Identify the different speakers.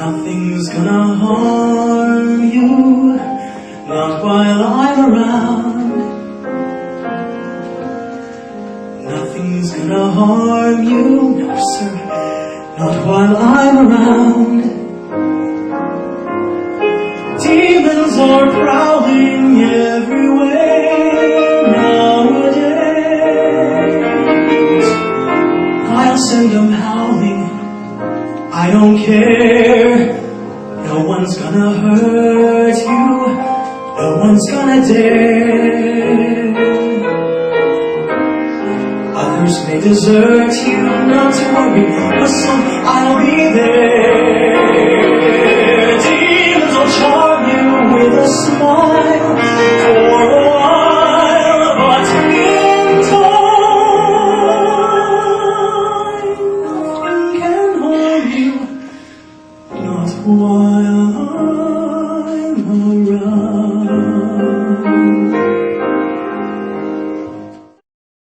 Speaker 1: Nothing's gonna harm you, not while I'm around. Nothing's gonna harm you, no sir, not while I'm around. Demons are prowling everywhere nowadays. I'll send them howling, I don't care. No one's gonna hurt you, no one's gonna dare. Others may desert you, not to worry, but soon I'll be there. Demons will charm you with a smile for a while, but in time, nothing can harm you, not while